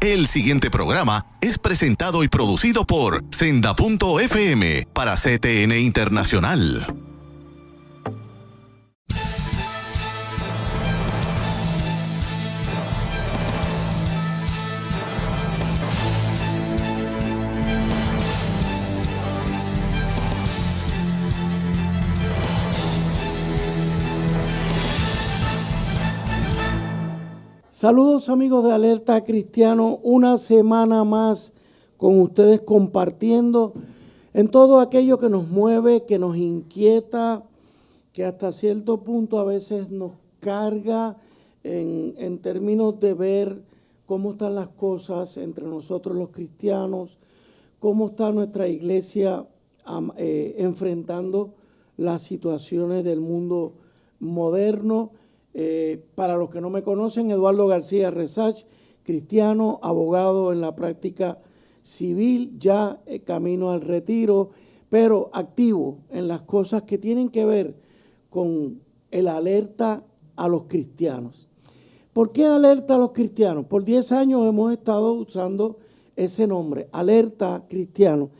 El siguiente programa es presentado y producido por Senda.fm para CTN Internacional. Saludos amigos de Alerta Cristiano, una semana más con ustedes compartiendo en todo aquello que nos mueve, que nos inquieta, que hasta cierto punto a veces nos carga en términos de ver cómo están las cosas entre nosotros los cristianos, cómo está nuestra iglesia enfrentando las situaciones del mundo moderno. Para los que no me conocen, Eduardo García Resach, cristiano, abogado en la práctica civil, ya camino al retiro, pero activo en las cosas que tienen que ver con el alerta a los cristianos. ¿Por qué alerta a los cristianos? Por 10 años hemos estado usando ese nombre, alerta cristiano,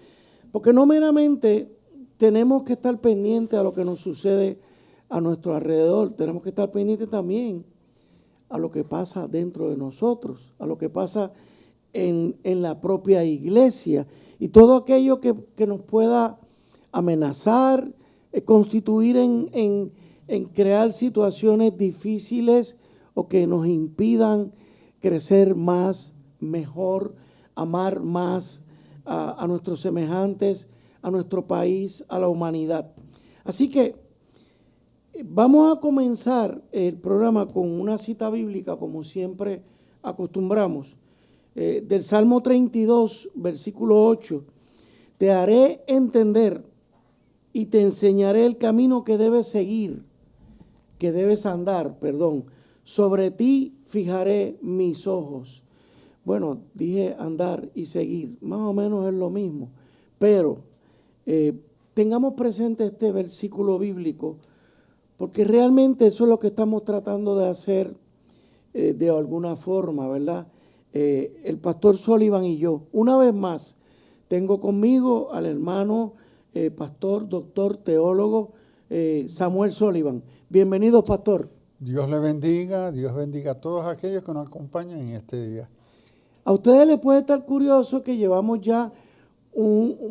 porque no meramente tenemos que estar pendientes a lo que nos sucede a nuestro alrededor, tenemos que estar pendientes también a lo que pasa dentro de nosotros, a lo que pasa en la propia iglesia y todo aquello que nos pueda amenazar, constituir en crear situaciones difíciles o que nos impidan crecer más, mejor, amar más a nuestros semejantes, a nuestro país, a la humanidad. Así que vamos a comenzar el programa con una cita bíblica, como siempre acostumbramos, del Salmo 32, versículo 8. Te haré entender y te enseñaré el camino que debes seguir, que debes andar, sobre ti fijaré mis ojos. Bueno, dije andar y seguir, más o menos es lo mismo, pero tengamos presente este versículo bíblico, porque realmente eso es lo que estamos tratando de hacer de alguna forma, ¿verdad? El pastor Sullivan y yo. Una vez más, tengo conmigo al hermano pastor, doctor, teólogo Samuel Sullivan. Bienvenido, pastor. Dios le bendiga, Dios bendiga a todos aquellos que nos acompañan en este día. A ustedes les puede estar curioso que llevamos ya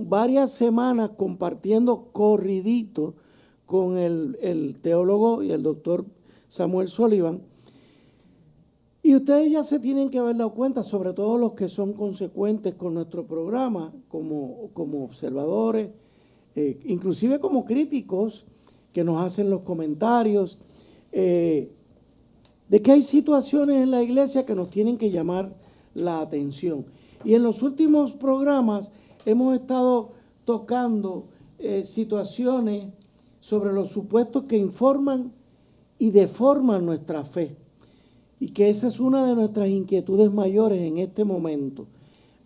varias semanas compartiendo corridito con el teólogo y el doctor Samuel Sullivan. Y ustedes ya se tienen que haber dado cuenta, sobre todo los que son consecuentes con nuestro programa, como observadores, inclusive como críticos que nos hacen los comentarios, de que hay situaciones en la iglesia que nos tienen que llamar la atención. Y en los últimos programas hemos estado tocando situaciones sobre los supuestos que informan y deforman nuestra fe. Y que esa es una de nuestras inquietudes mayores en este momento.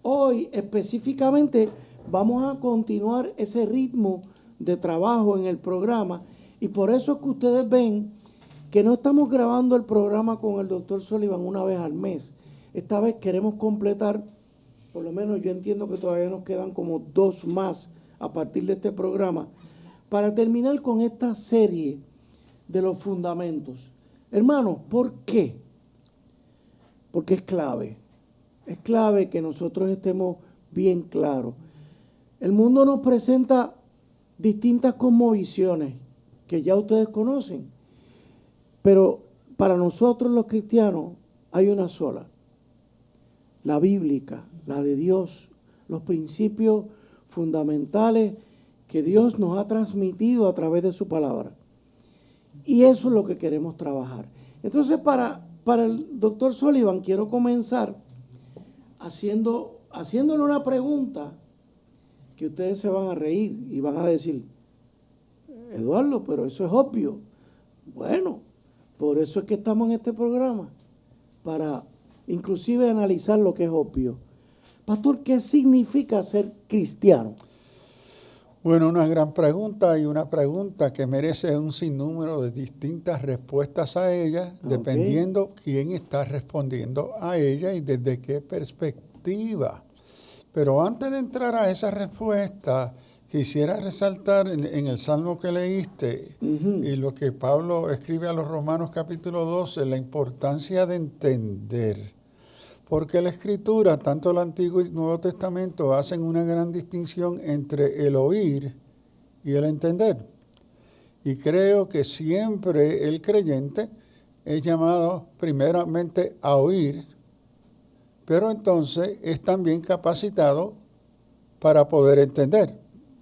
Hoy específicamente vamos a continuar ese ritmo de trabajo en el programa y por eso es que ustedes ven que no estamos grabando el programa con el doctor Sullivan una vez al mes. Esta vez queremos completar, por lo menos yo entiendo que todavía nos quedan como 2 más a partir de este programa, para terminar con esta serie de los fundamentos. Hermanos, ¿por qué? Porque es clave que nosotros estemos bien claros. El mundo nos presenta distintas cosmovisiones que ya ustedes conocen, pero para nosotros los cristianos hay una sola, la bíblica, la de Dios, los principios fundamentales que Dios nos ha transmitido a través de su palabra. Y eso es lo que queremos trabajar. Entonces, para el doctor Sullivan, quiero comenzar haciéndole una pregunta que ustedes se van a reír y van a decir, Eduardo, pero eso es obvio. Bueno, por eso es que estamos en este programa, para inclusive analizar lo que es obvio. Pastor, ¿qué significa ser cristiano? Bueno, una gran pregunta y una pregunta que merece un sinnúmero de distintas respuestas a ella, dependiendo quién está respondiendo a ella y desde qué perspectiva. Pero antes de entrar a esa respuesta, quisiera resaltar en el Salmo que leíste y lo que Pablo escribe a los Romanos capítulo 12, la importancia de entender. Porque la Escritura, tanto el Antiguo y el Nuevo Testamento, hacen una gran distinción entre el oír y el entender. Y creo que siempre el creyente es llamado primeramente a oír, pero entonces es también capacitado para poder entender.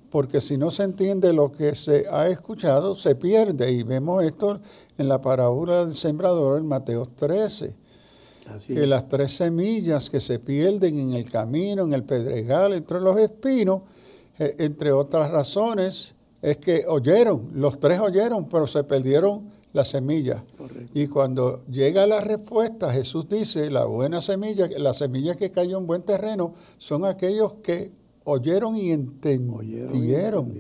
Porque si no se entiende lo que se ha escuchado, se pierde. Y vemos esto en la parábola del sembrador en Mateo 13. Así Que es. las 3 semillas que se pierden en el camino, en el pedregal, entre los espinos, entre otras razones, es que oyeron, los 3 oyeron, pero se perdieron las semillas. Correcto. Y cuando llega la respuesta, Jesús dice, la buena semilla, la semilla que cayó en buen terreno, son aquellos que oyeron y entendieron.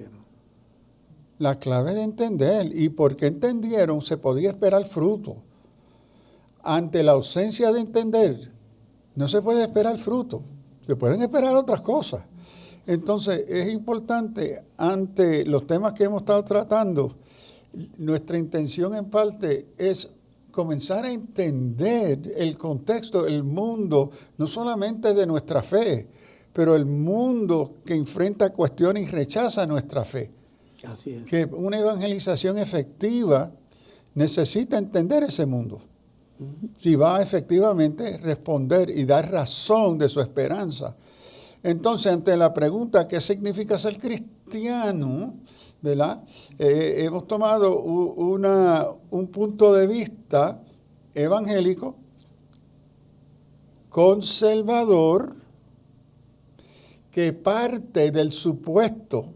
La clave de entender. ¿Y porque entendieron? Se podía esperar fruto. Ante la ausencia de entender, no se puede esperar fruto. Se pueden esperar otras cosas. Entonces, es importante, ante los temas que hemos estado tratando, nuestra intención en parte es comenzar a entender el contexto, el mundo, no solamente de nuestra fe, pero el mundo que enfrenta cuestiones y rechaza nuestra fe. Así es. Que una evangelización efectiva necesita entender ese mundo. Si va a efectivamente responder y dar razón de su esperanza. Entonces, ante la pregunta ¿qué significa ser cristiano? ¿Verdad? Hemos tomado un punto de vista evangélico, conservador, que parte del supuesto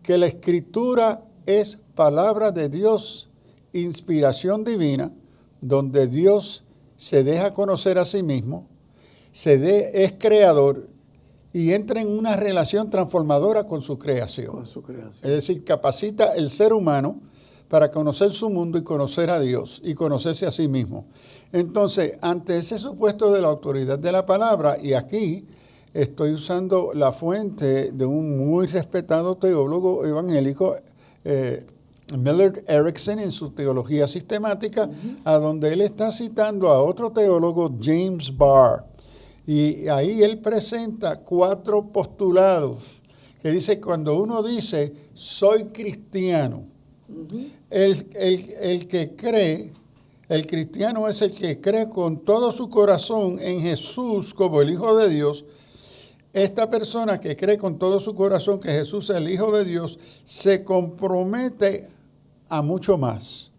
que la Escritura es palabra de Dios, inspiración divina, donde Dios se deja conocer a sí mismo, es creador y entra en una relación transformadora con su creación. Con su creación. Es decir, capacita el ser humano para conocer su mundo y conocer a Dios y conocerse a sí mismo. Entonces, ante ese supuesto de la autoridad de la palabra, y aquí estoy usando la fuente de un muy respetado teólogo evangélico, Millard Erickson, en su teología sistemática, a donde él está citando a otro teólogo, James Barr. Y ahí él presenta 4 postulados que dice, cuando uno dice, soy cristiano, el que cree, el cristiano es el que cree con todo su corazón en Jesús como el Hijo de Dios. Esta persona que cree con todo su corazón que Jesús es el Hijo de Dios, se compromete a mucho más.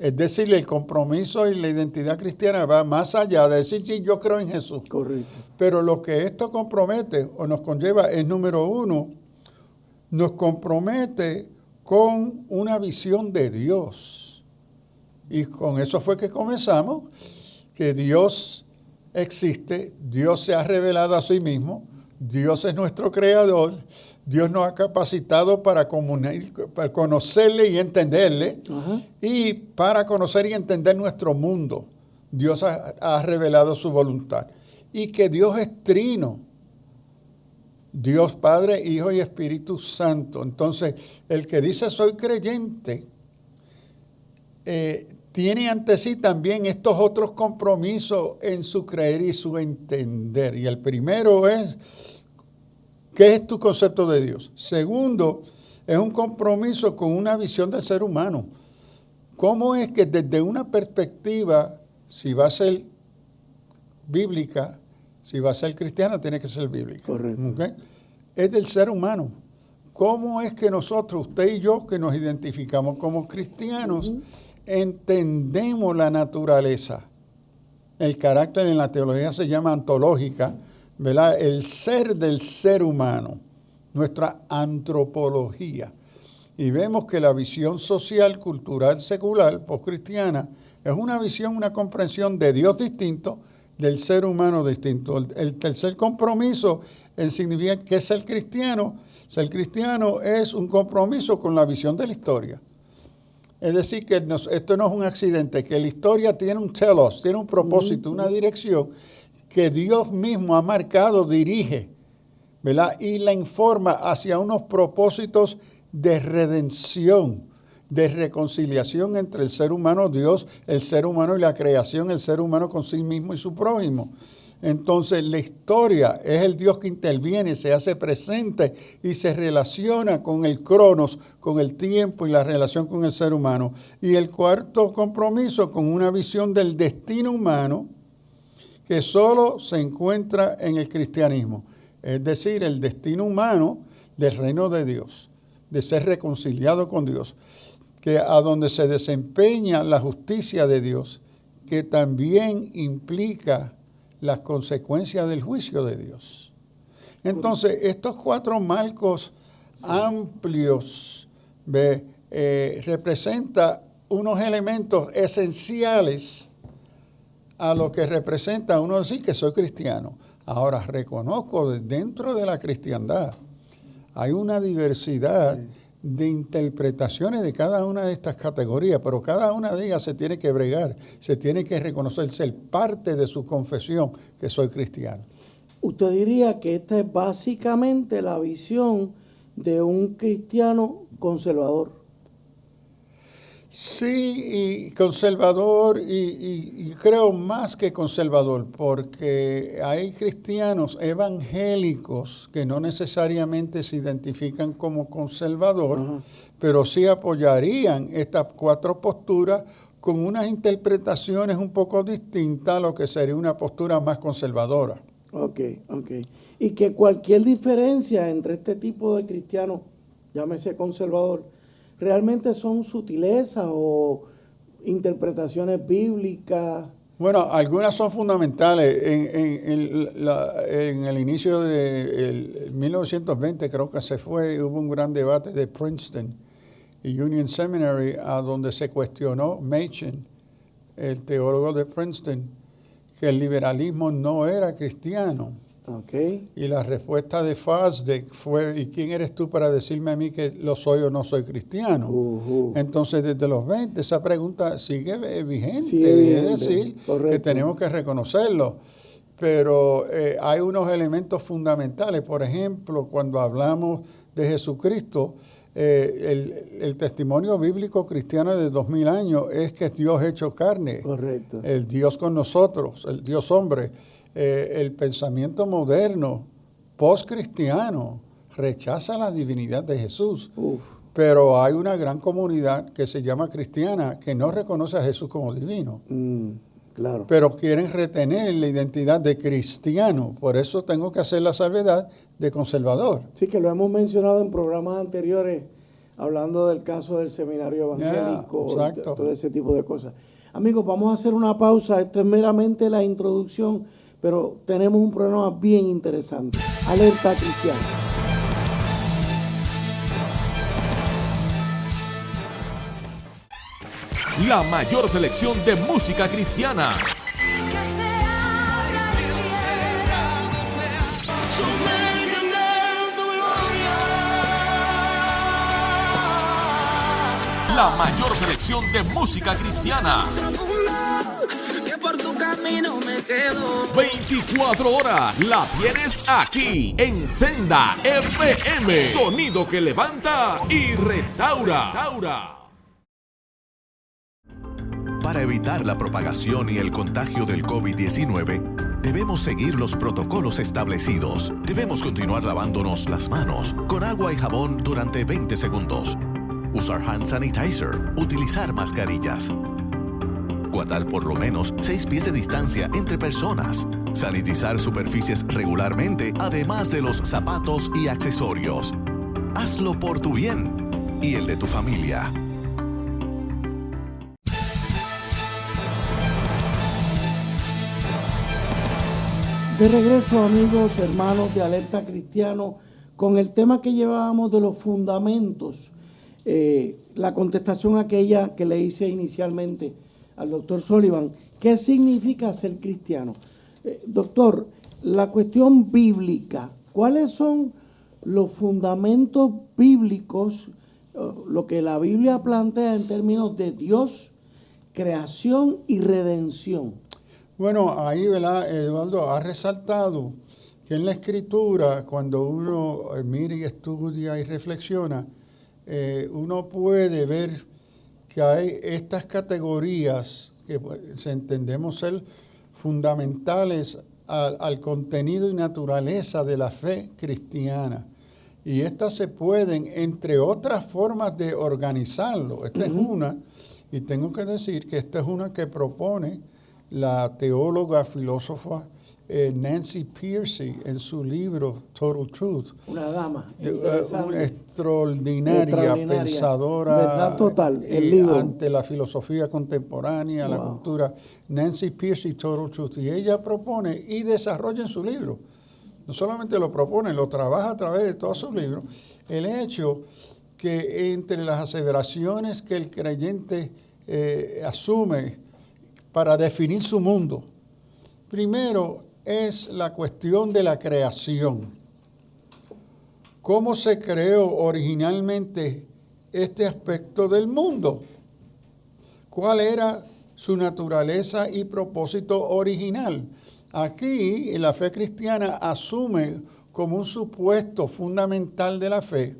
Es decir, el compromiso y la identidad cristiana va más allá de decir, sí, yo creo en Jesús. Correcto. Pero lo que esto compromete o nos conlleva es, número 1, nos compromete con una visión de Dios. Y con eso fue que comenzamos, que Dios existe, Dios se ha revelado a sí mismo, Dios es nuestro creador, Dios nos ha capacitado para conocerle y entenderle, y para conocer y entender nuestro mundo. Dios ha revelado su voluntad. Y que Dios es trino. Dios Padre, Hijo y Espíritu Santo. Entonces, el que dice soy creyente, tiene ante sí también estos otros compromisos en su creer y su entender. Y el primero es, ¿qué es tu concepto de Dios? Segundo, es un compromiso con una visión del ser humano. ¿Cómo es que desde una perspectiva, si va a ser bíblica, si va a ser cristiana, tiene que ser bíblica? Correcto. ¿Okay? Es del ser humano. ¿Cómo es que nosotros, usted y yo, que nos identificamos como cristianos, entendemos la naturaleza? El carácter en la teología se llama ontológica, ¿verdad? El ser del ser humano, nuestra antropología. Y vemos que la visión social, cultural, secular, postcristiana, es una visión, una comprensión de Dios distinto, del ser humano distinto. El tercer compromiso significa que es ser cristiano. Ser cristiano es un compromiso con la visión de la historia. Es decir, que esto no es un accidente, que la historia tiene un telos, tiene un propósito, una dirección que Dios mismo ha marcado, dirige, ¿verdad? Y la informa hacia unos propósitos de redención, de reconciliación entre el ser humano, Dios, el ser humano y la creación, el ser humano con sí mismo y su prójimo. Entonces, la historia es el Dios que interviene, se hace presente y se relaciona con el cronos, con el tiempo y la relación con el ser humano. Y el cuarto compromiso, con una visión del destino humano que solo se encuentra en el cristianismo. Es decir, el destino humano del reino de Dios, de ser reconciliado con Dios, que a donde se desempeña la justicia de Dios, que también implica las consecuencias del juicio de Dios. Entonces, estos cuatro marcos amplios representan unos elementos esenciales a lo que representa uno decir que soy cristiano. Ahora, reconozco dentro de la cristiandad hay una diversidad de interpretaciones de cada una de estas categorías, pero cada una de ellas se tiene que bregar, se tiene que reconocer, ser parte de su confesión que soy cristiano. Usted diría que esta es básicamente la visión de un cristiano conservador. Sí, y conservador, y creo más que conservador, porque hay cristianos evangélicos que no necesariamente se identifican como conservador, pero sí apoyarían estas cuatro posturas con unas interpretaciones un poco distintas a lo que sería una postura más conservadora. Ok. Y que cualquier diferencia entre este tipo de cristianos, llámese conservador, ¿realmente son sutilezas o interpretaciones bíblicas? Bueno, algunas son fundamentales. En el inicio de 1920 creo que hubo un gran debate de Princeton y Union Seminary, a donde se cuestionó Machen, el teólogo de Princeton, que el liberalismo no era cristiano. Okay. Y la respuesta de Fosdick fue: ¿y quién eres tú para decirme a mí que lo soy o no soy cristiano? Entonces, desde los 20, esa pregunta sigue vigente. Es decir, correcto, que tenemos que reconocerlo. Pero hay unos elementos fundamentales. Por ejemplo, cuando hablamos de Jesucristo, el testimonio bíblico cristiano de 2000 años es que es Dios hecho carne. Correcto. El Dios con nosotros, el Dios hombre. El pensamiento moderno, post-cristiano, rechaza la divinidad de Jesús. Pero hay una gran comunidad que se llama cristiana que no reconoce a Jesús como divino. Claro. Pero quieren retener la identidad de cristiano. Por eso tengo que hacer la salvedad de conservador. Sí, que lo hemos mencionado en programas anteriores, hablando del caso del seminario evangélico, todo ese tipo de cosas. Amigos, vamos a hacer una pausa. Esto es meramente la introducción, pero tenemos un programa bien interesante. Alerta Cristiana. La mayor selección de música cristiana. La mayor selección de música cristiana. 24 horas la tienes aquí en Senda FM. Sonido que levanta y restaura. Para evitar la propagación y el contagio del COVID-19, debemos seguir los protocolos establecidos. Debemos continuar lavándonos las manos con agua y jabón durante 20 segundos. Usar hand sanitizer. Utilizar mascarillas. Guardar por lo menos 6 pies de distancia entre personas. Sanitizar superficies regularmente, además de los zapatos y accesorios. Hazlo por tu bien y el de tu familia. De regreso, amigos, hermanos de Alerta Cristiano, con el tema que llevábamos de los fundamentos. La contestación aquella que le hice inicialmente al doctor Sullivan, ¿qué significa ser cristiano? Doctor, la cuestión bíblica, ¿cuáles son los fundamentos bíblicos, lo que la Biblia plantea en términos de Dios, creación y redención? Bueno, ahí, ¿verdad? Eduardo ha resaltado que en la Escritura, cuando uno mira y estudia y reflexiona, uno puede ver que hay estas categorías que entendemos ser fundamentales al contenido y naturaleza de la fe cristiana. Y estas se pueden, entre otras formas de organizarlo. Esta es una, y tengo que decir que esta es una que propone la teóloga, filósofa Nancy Pearcey en su libro Total Truth. Una dama Una extraordinaria pensadora, verdad total, el libro. Ante la filosofía contemporánea, la cultura. Nancy Pearcey, Total Truth. Y ella propone y desarrolla en su libro, no solamente lo propone, lo trabaja a través de todos sus libros, el hecho que entre las aseveraciones que el creyente asume para definir su mundo, primero es la cuestión de la creación. ¿Cómo se creó originalmente este aspecto del mundo? ¿Cuál era su naturaleza y propósito original? Aquí, la fe cristiana asume como un supuesto fundamental de la fe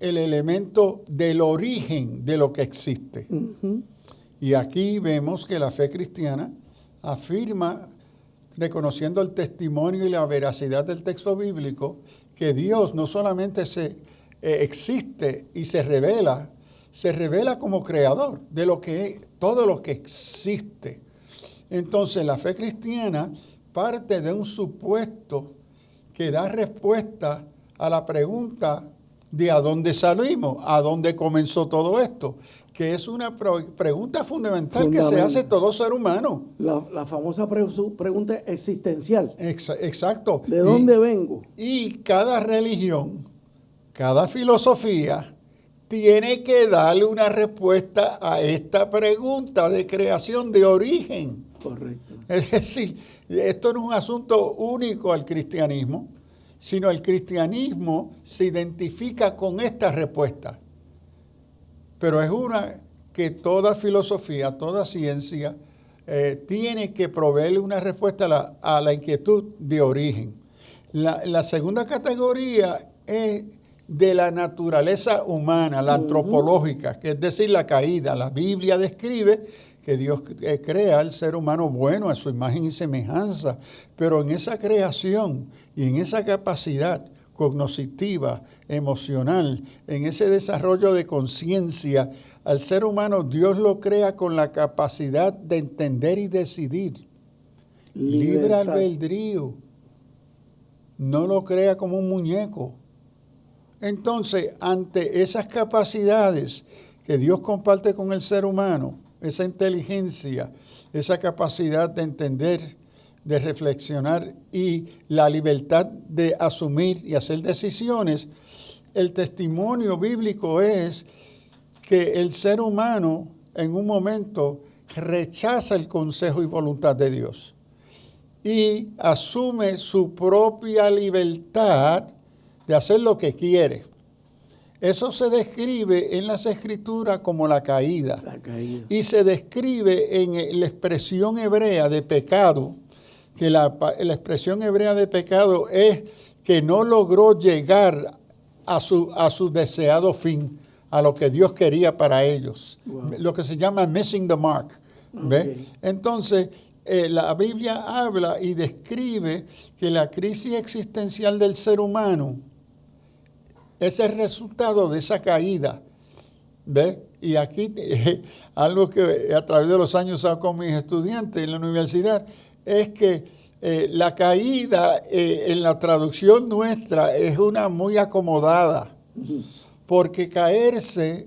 el elemento del origen de lo que existe. Y aquí vemos que la fe cristiana afirma, reconociendo el testimonio y la veracidad del texto bíblico, que Dios no solamente existe y se revela como creador de todo lo que existe. Entonces, la fe cristiana parte de un supuesto que da respuesta a la pregunta de a dónde salimos, a dónde comenzó todo esto, que es una pregunta fundamental que se hace todo ser humano. La famosa pregunta existencial. Exacto. ¿De dónde vengo? Y cada religión, cada filosofía, tiene que darle una respuesta a esta pregunta de creación, de origen. Correcto. Es decir, esto no es un asunto único al cristianismo, sino el cristianismo se identifica con esta respuesta. Pero es una que toda filosofía, toda ciencia tiene que proveerle una respuesta a la inquietud de origen. La segunda categoría es de la naturaleza humana, la antropológica, que es decir, la caída. La Biblia describe que Dios crea al ser humano bueno a su imagen y semejanza, pero en esa creación y en esa capacidad cognitiva, emocional, en ese desarrollo de conciencia, al ser humano Dios lo crea con la capacidad de entender y decidir. Libre albedrío. No lo crea como un muñeco. Entonces, ante esas capacidades que Dios comparte con el ser humano, esa inteligencia, esa capacidad de entender, de reflexionar y la libertad de asumir y hacer decisiones, el testimonio bíblico es que el ser humano en un momento rechaza el consejo y voluntad de Dios y asume su propia libertad de hacer lo que quiere. Eso se describe en las Escrituras como la caída. Y se describe en la expresión hebrea de pecado, que la expresión hebrea de pecado es que no logró llegar a su deseado fin, a lo que Dios quería para ellos. Wow. Lo que se llama missing the mark. Okay. Entonces, la Biblia habla y describe que la crisis existencial del ser humano es el resultado de esa caída. ¿Ve? Y aquí algo que a través de los años hago con mis estudiantes en la universidad es que la caída en la traducción nuestra es una muy acomodada, porque caerse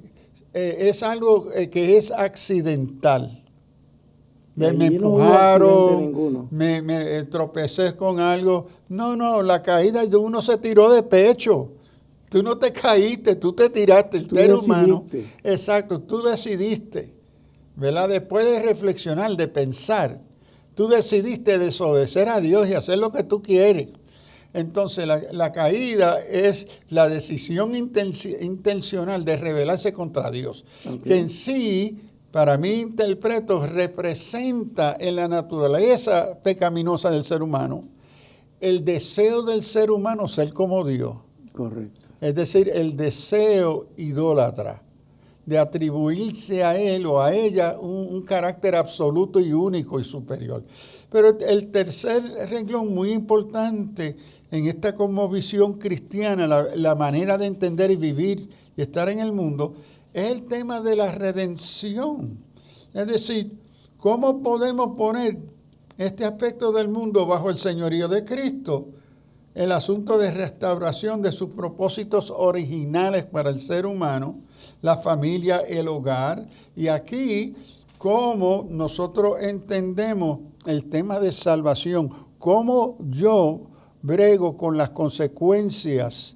es algo que es accidental. Me empujaron, me tropecé con algo. No, la caída de uno se tiró de pecho. Tú no te caíste, tú te tiraste, el ser humano. Exacto, tú decidiste, ¿verdad? Después de reflexionar, de pensar, tú decidiste desobedecer a Dios y hacer lo que tú quieres. Entonces la caída es la decisión intencional de rebelarse contra Dios, que en sí, para mí interpreto, representa en la naturaleza pecaminosa del ser humano el deseo del ser humano ser como Dios. Correcto. Es decir, el deseo idólatra de atribuirse a él o a ella un carácter absoluto y único y superior. Pero el tercer renglón muy importante en esta cosmovisión cristiana, la manera de entender y vivir y estar en el mundo, es el tema de la redención. Es decir, ¿cómo podemos poner este aspecto del mundo bajo el señorío de Cristo? El asunto de restauración de sus propósitos originales para el ser humano, la familia, el hogar. Y aquí, cómo nosotros entendemos el tema de salvación, cómo yo brego con las consecuencias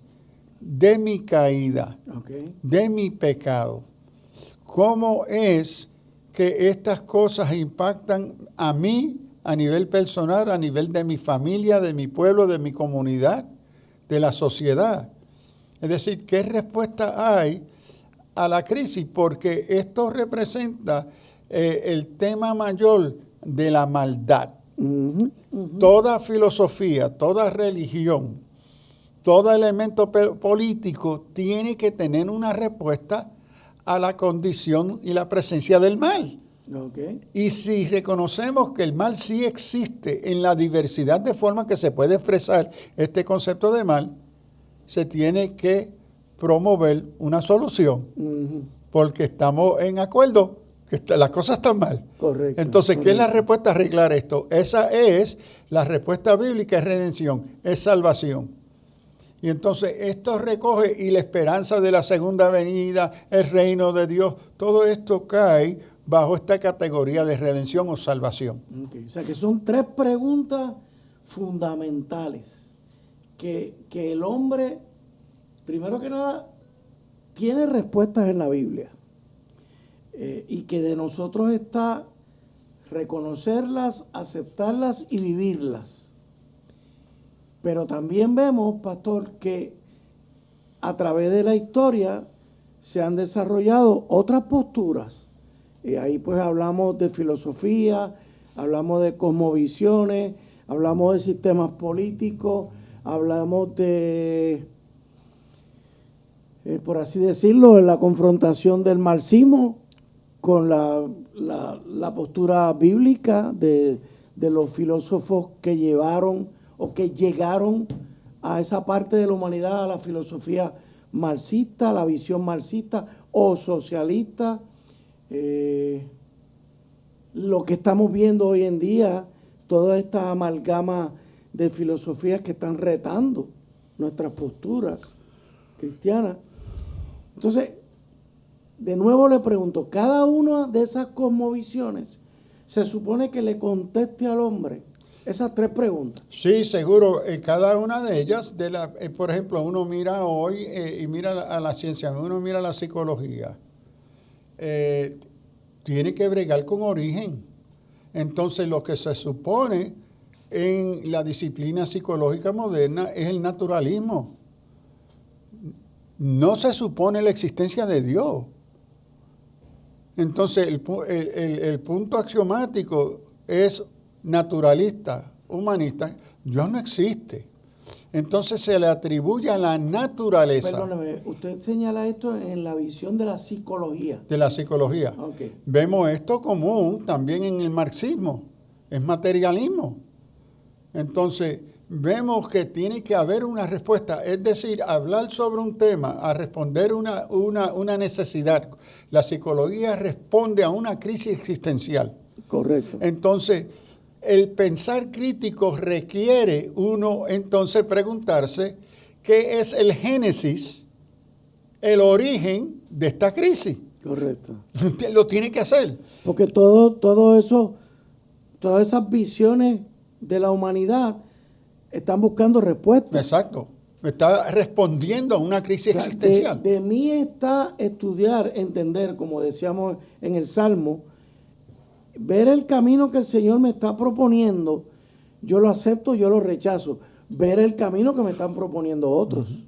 de mi caída, de mi pecado. ¿Cómo es que estas cosas impactan a mí a nivel personal, a nivel de mi familia, de mi pueblo, de mi comunidad, de la sociedad? Es decir, ¿qué respuesta hay a la crisis? Porque esto representa el tema mayor de la maldad. Toda filosofía, toda religión, todo elemento político tiene que tener una respuesta a la condición y la presencia del mal. Y si reconocemos que el mal sí existe en la diversidad de formas que se puede expresar este concepto de mal, se tiene que promover una solución, porque estamos en acuerdo que las cosas están mal. Correcto. Entonces, ¿qué es la respuesta a arreglar esto? Esa es la respuesta bíblica, es redención, es salvación. Y entonces esto recoge, y la esperanza de la segunda venida, el reino de Dios, todo esto cae bajo esta categoría de redención o salvación. O sea que son tres preguntas fundamentales que el hombre, primero que nada, tiene respuestas en la Biblia. Y que de nosotros está reconocerlas, aceptarlas y vivirlas. Pero también vemos, pastor, que a través de la historia se han desarrollado otras posturas. Y ahí pues hablamos de filosofía, hablamos de cosmovisiones, hablamos de sistemas políticos, hablamos de, por así decirlo, de la confrontación del marxismo con la postura bíblica de los filósofos que llevaron o que llegaron a esa parte de la humanidad, a la filosofía marxista, la visión marxista o socialista. Lo que estamos viendo hoy en día, toda esta amalgama de filosofías que están retando nuestras posturas cristianas. Entonces, de nuevo le pregunto, cada una de esas cosmovisiones se supone que le conteste al hombre esas tres preguntas. Sí, seguro. Cada una de ellas, por ejemplo, uno mira hoy y mira a la ciencia, uno mira a la psicología. Tiene que bregar con origen. Entonces, lo que se supone en la disciplina psicológica moderna es el naturalismo. No se supone la existencia de Dios. Entonces, el punto axiomático es naturalista, humanista. Dios no existe. Entonces se le atribuye a la naturaleza. Perdóneme, usted señala esto en la visión de la psicología. De la psicología. Okay. Vemos esto común también en el marxismo. Es materialismo. Entonces, vemos que tiene que haber una respuesta. Es decir, hablar sobre un tema, a responder una necesidad. La psicología responde a una crisis existencial. Correcto. Entonces, el pensar crítico requiere uno entonces preguntarse qué es el génesis, el origen de esta crisis. Correcto. Lo tiene que hacer. Porque todo eso, todas esas visiones de la humanidad están buscando respuestas. Exacto. Está respondiendo a una crisis existencial. De mí está estudiar, entender, como decíamos en el Salmo, ver el camino que el Señor me está proponiendo, yo lo acepto, yo lo rechazo. Ver el camino que me están proponiendo otros.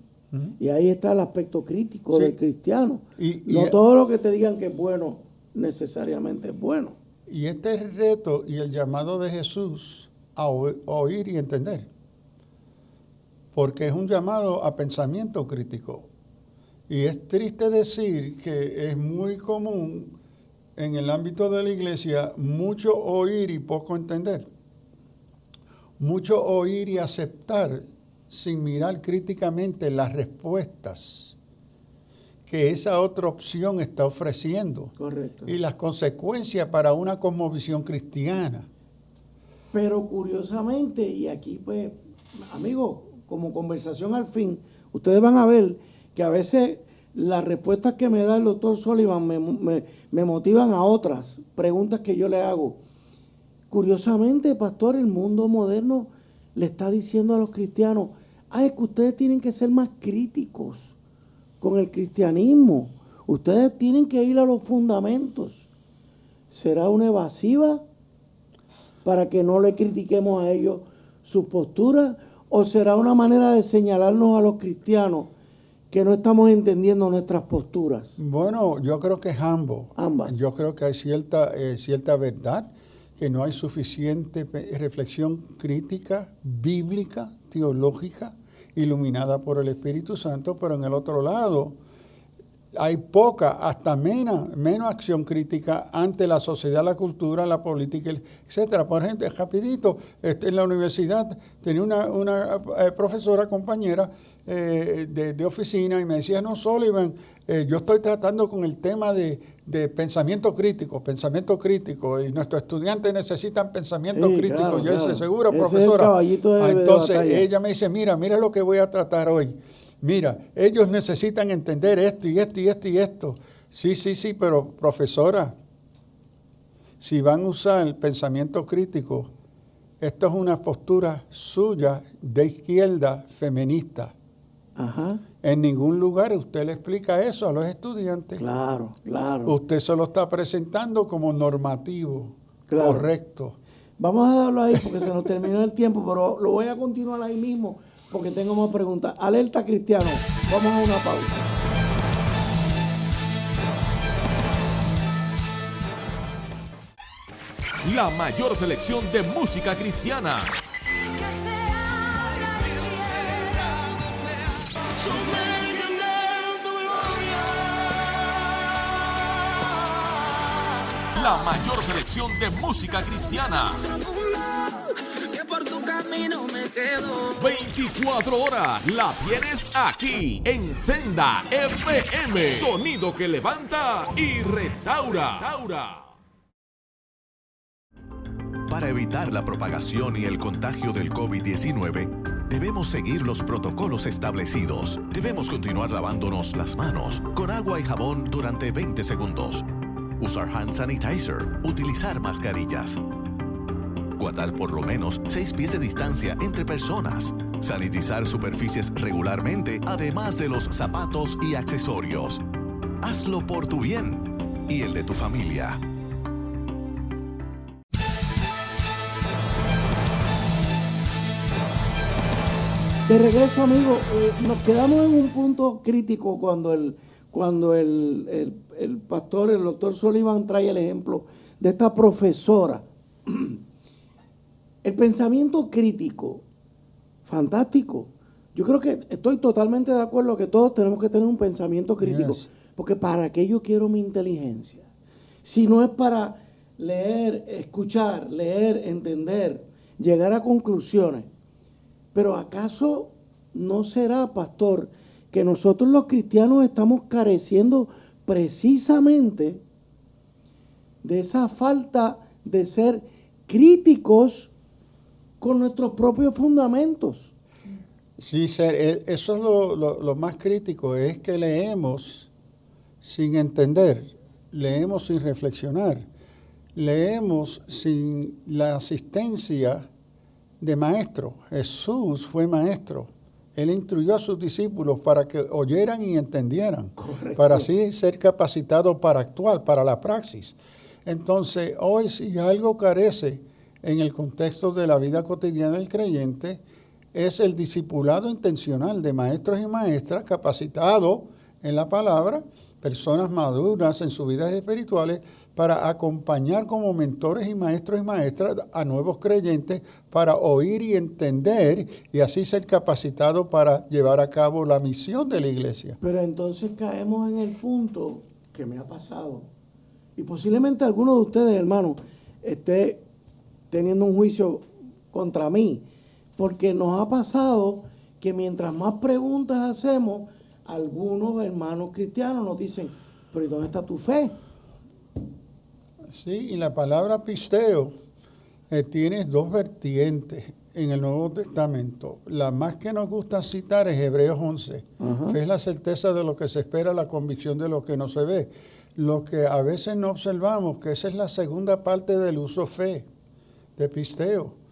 Y ahí está el aspecto crítico del cristiano. No todo lo que te digan que es bueno, necesariamente es bueno. Y este es el reto y el llamado de Jesús a oír y entender. Porque es un llamado a pensamiento crítico. Y es triste decir que es muy común en el ámbito de la iglesia mucho oír y poco entender. Mucho oír y aceptar sin mirar críticamente las respuestas que esa otra opción está ofreciendo. Correcto. Y las consecuencias para una cosmovisión cristiana. Pero curiosamente, y aquí pues, amigos, como conversación al fin, ustedes van a ver que a veces las respuestas que me da el doctor Sullivan me motivan a otras preguntas que yo le hago. Curiosamente, pastor, el mundo moderno le está diciendo a los cristianos, es que ustedes tienen que ser más críticos con el cristianismo. Ustedes tienen que ir a los fundamentos. ¿Será una evasiva para que no le critiquemos a ellos su postura? ¿O será una manera de señalarnos a los cristianos que no estamos entendiendo nuestras posturas? Bueno, yo creo que es ambos. Ambas. Yo creo que hay cierta verdad, que no hay suficiente reflexión crítica, bíblica, teológica, iluminada por el Espíritu Santo, pero en el otro lado hay poca, hasta menos acción crítica ante la sociedad, la cultura, la política, etcétera. Por ejemplo, rapidito, en la universidad tenía una profesora, compañera de oficina, y me decía, no, Sullivan, yo estoy tratando con el tema de pensamiento crítico, y nuestros estudiantes necesitan pensamiento crítico. Claro, Yo claro. dije, seguro, Ese profesora. es el caballito de Entonces batalla. ella me dice, mira lo que voy a tratar hoy. Mira, ellos necesitan entender esto y esto y esto y esto. Sí, pero profesora, si van a usar el pensamiento crítico, esto es una postura suya de izquierda feminista. Ajá. En ningún lugar usted le explica eso a los estudiantes. Claro. Usted se lo está presentando como normativo, correcto. Vamos a dejarlo ahí porque se nos terminó el tiempo, pero lo voy a continuar ahí mismo porque tengo más preguntas. Alerta cristiano, vamos a una pausa. La mayor selección de música cristiana. La mayor selección de música cristiana. 24 horas la tienes aquí en Senda FM. Sonido que levanta y restaura. Para evitar la propagación y el contagio del COVID-19, debemos seguir los protocolos establecidos. Debemos continuar lavándonos las manos con agua y jabón durante 20 segundos. Usar hand sanitizer, utilizar mascarillas. Guardar por lo menos 6 pies de distancia entre personas. Sanitizar superficies regularmente, además de los zapatos y accesorios. Hazlo por tu bien y el de tu familia. De regreso, amigo, nos quedamos en un punto crítico cuando el pastor, el doctor Sullivan, trae el ejemplo de esta profesora. El pensamiento crítico, fantástico. Yo creo que estoy totalmente de acuerdo que todos tenemos que tener un pensamiento crítico. Yes. Porque ¿para qué yo quiero mi inteligencia? Si no es para leer, escuchar, entender, llegar a conclusiones. Pero ¿acaso no será, pastor, que nosotros los cristianos estamos careciendo precisamente de esa falta de ser críticos con nuestros propios fundamentos? Sí, eso es lo más crítico, es que leemos sin entender, leemos sin reflexionar, leemos sin la asistencia de maestro. Jesús fue maestro. Él instruyó a sus discípulos para que oyeran y entendieran, Correcto. para así ser capacitados para actuar, para la praxis. Entonces, hoy si algo carece en el contexto de la vida cotidiana del creyente, es el discipulado intencional de maestros y maestras capacitados en la palabra, personas maduras en sus vidas espirituales, para acompañar como mentores y maestros y maestras a nuevos creyentes para oír y entender y así ser capacitados para llevar a cabo la misión de la iglesia. Pero entonces caemos en el punto que me ha pasado. Y posiblemente alguno de ustedes, hermanos, esté teniendo un juicio contra mí. Porque nos ha pasado que mientras más preguntas hacemos, algunos hermanos cristianos nos dicen, pero ¿y dónde está tu fe? Sí, y la palabra pisteo tiene dos vertientes en el Nuevo Testamento. La más que nos gusta citar es Hebreos 11. Ajá. Fe es la certeza de lo que se espera, la convicción de lo que no se ve. Lo que a veces no observamos, que esa es la segunda parte del uso fe, de pisteo.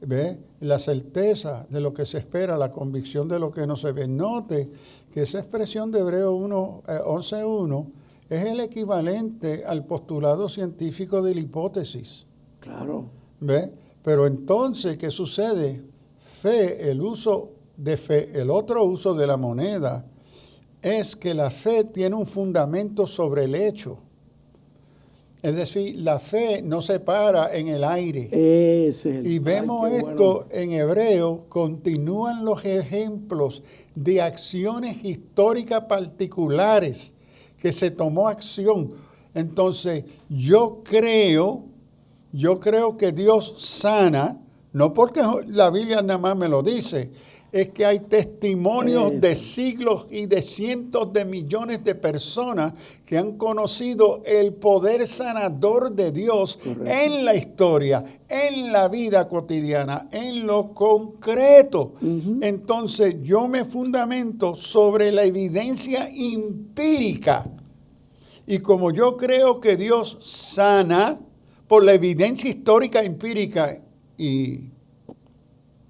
¿Ve? La certeza de lo que se espera, la convicción de lo que no se ve. Note que esa expresión de Hebreos 11.1 es el equivalente al postulado científico de la hipótesis. Claro. ¿Ve? Pero entonces, ¿qué sucede? Fe, el uso de fe, el otro uso de la moneda, es que la fe tiene un fundamento sobre el hecho. Es decir, la fe no se para en el aire. Y vemos esto en Hebreo, continúan los ejemplos de acciones históricas particulares que se tomó acción. Entonces, yo creo que Dios sana, no porque la Biblia nada más me lo dice, es que hay testimonios de siglos y de cientos de millones de personas que han conocido el poder sanador de Dios. Correcto. En la historia, en la vida cotidiana, en lo concreto. Uh-huh. Entonces, yo me fundamento sobre la evidencia empírica. Y como yo creo que Dios sana por la evidencia histórica empírica y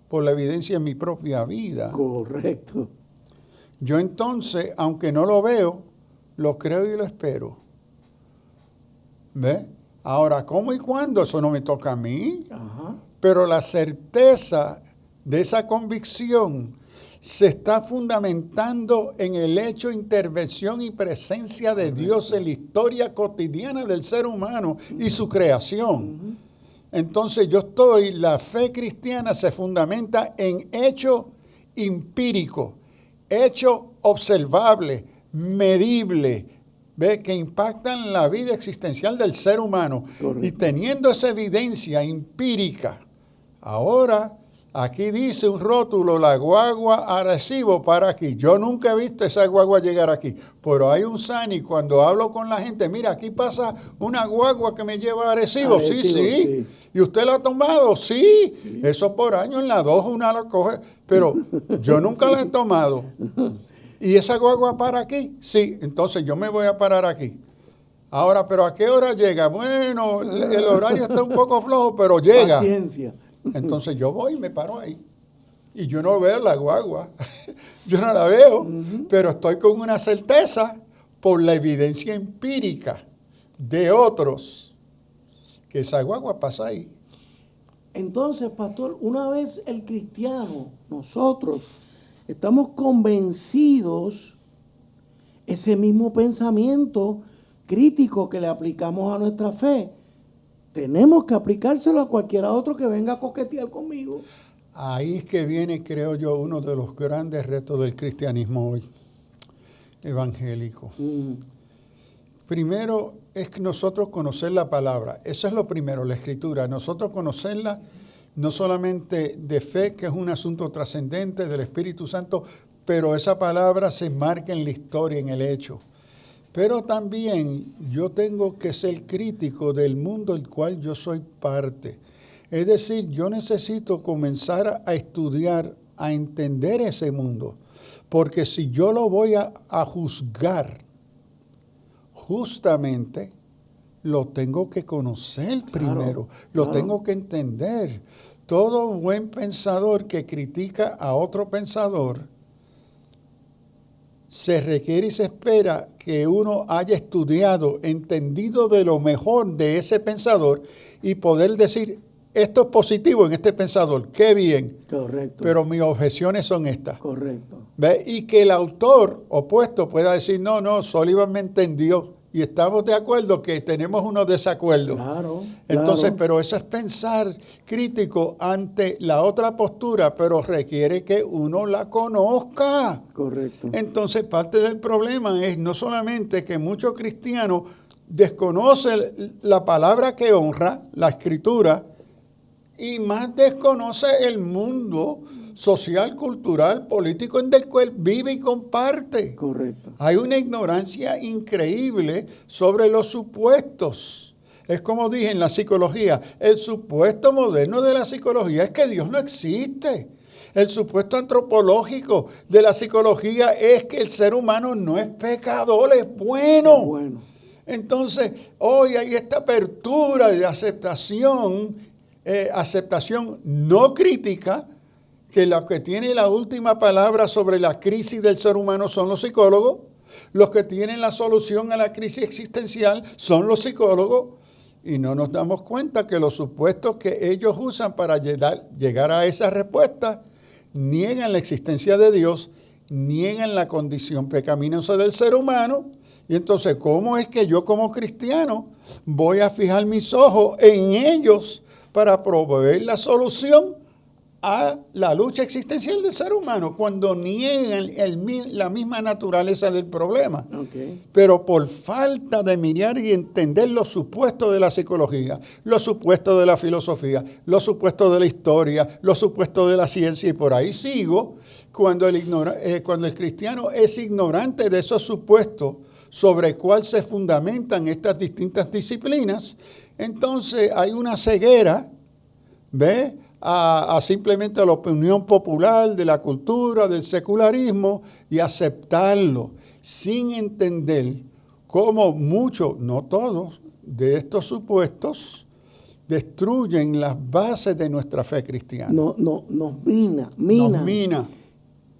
por la evidencia en mi propia vida. Correcto. Yo entonces, aunque no lo veo, lo creo y lo espero. ¿Ve? Ahora, ¿cómo y cuándo? Eso no me toca a mí. Ajá. Pero la certeza de esa convicción se está fundamentando en el hecho, intervención y presencia de Dios en la historia cotidiana del ser humano y su creación. Uh-huh. Entonces la fe cristiana se fundamenta en hecho empírico, hecho observable, medible, ¿ve? Que impactan la vida existencial del ser humano. Correcto. Y teniendo esa evidencia empírica, ahora aquí dice un rótulo, la guagua Arecibo para aquí. Yo nunca he visto esa guagua llegar aquí, pero hay un sign y cuando hablo con la gente, mira, aquí pasa una guagua que me lleva a Arecibo. Sí. ¿Y usted la ha tomado? Sí. Eso por año en la 2 una la coge, pero yo nunca la he tomado. ¿Y esa guagua para aquí? Sí, entonces yo me voy a parar aquí. Ahora, ¿pero a qué hora llega? Bueno, el horario está un poco flojo, pero llega. Paciencia. Entonces yo voy y me paro ahí. Y yo no veo la guagua. Yo no la veo, uh-huh. Pero estoy con una certeza por la evidencia empírica de otros que esa guagua pasa ahí. Entonces, pastor, una vez el cristiano, nosotros, estamos convencidos, ese mismo pensamiento crítico que le aplicamos a nuestra fe, tenemos que aplicárselo a cualquiera otro que venga a coquetear conmigo. Ahí es que viene, creo yo, uno de los grandes retos del cristianismo hoy, evangélico. Primero es que nosotros conocer la palabra. Eso es lo primero, la escritura. Nosotros conocerla no solamente de fe, que es un asunto trascendente del Espíritu Santo, pero esa palabra se marca en la historia, en el hecho. Pero también yo tengo que ser crítico del mundo del cual yo soy parte. Es decir, yo necesito comenzar a estudiar, a entender ese mundo. Porque si yo lo voy a juzgar justamente, lo tengo que conocer primero, lo tengo que entender. Todo buen pensador que critica a otro pensador se requiere y se espera que uno haya estudiado, entendido de lo mejor de ese pensador y poder decir, esto es positivo en este pensador, qué bien. Correcto. Pero mis objeciones son estas. Correcto. ¿Ve? Y que el autor opuesto pueda decir, no, Sullivan me entendió y estamos de acuerdo que tenemos unos desacuerdos. Claro. Entonces, claro. pero eso es pensar crítico ante la otra postura, pero requiere que uno la conozca. Correcto. Entonces, parte del problema es no solamente que muchos cristianos desconocen la palabra que honra, la escritura, y más desconoce el mundo social, cultural, político en el cual vive y comparte. Correcto. Hay una ignorancia increíble sobre los supuestos. Es como dije en la psicología, el supuesto moderno de la psicología es que Dios no existe. El supuesto antropológico de la psicología es que el ser humano no es pecador, es bueno. Es bueno. Entonces, hoy hay esta apertura de aceptación no crítica, que los que tienen la última palabra sobre la crisis del ser humano son los psicólogos, los que tienen la solución a la crisis existencial son los psicólogos, y no nos damos cuenta que los supuestos que ellos usan para llegar a esa respuesta niegan la existencia de Dios, niegan la condición pecaminosa del ser humano. Y entonces, ¿cómo es que yo como cristiano voy a fijar mis ojos en ellos para proveer la solución a la lucha existencial del ser humano cuando niegan la misma naturaleza del problema? Okay. Pero por falta de mirar y entender los supuestos de la psicología, los supuestos de la filosofía, los supuestos de la historia, los supuestos de la ciencia, y por ahí sigo, cuando el cristiano es ignorante de esos supuestos sobre cuál se fundamentan estas distintas disciplinas, entonces hay una ceguera, ¿ve?, a simplemente a la opinión popular, de la cultura, del secularismo, y aceptarlo, sin entender cómo muchos, no todos, de estos supuestos destruyen las bases de nuestra fe cristiana. Nos mina. Nos mina.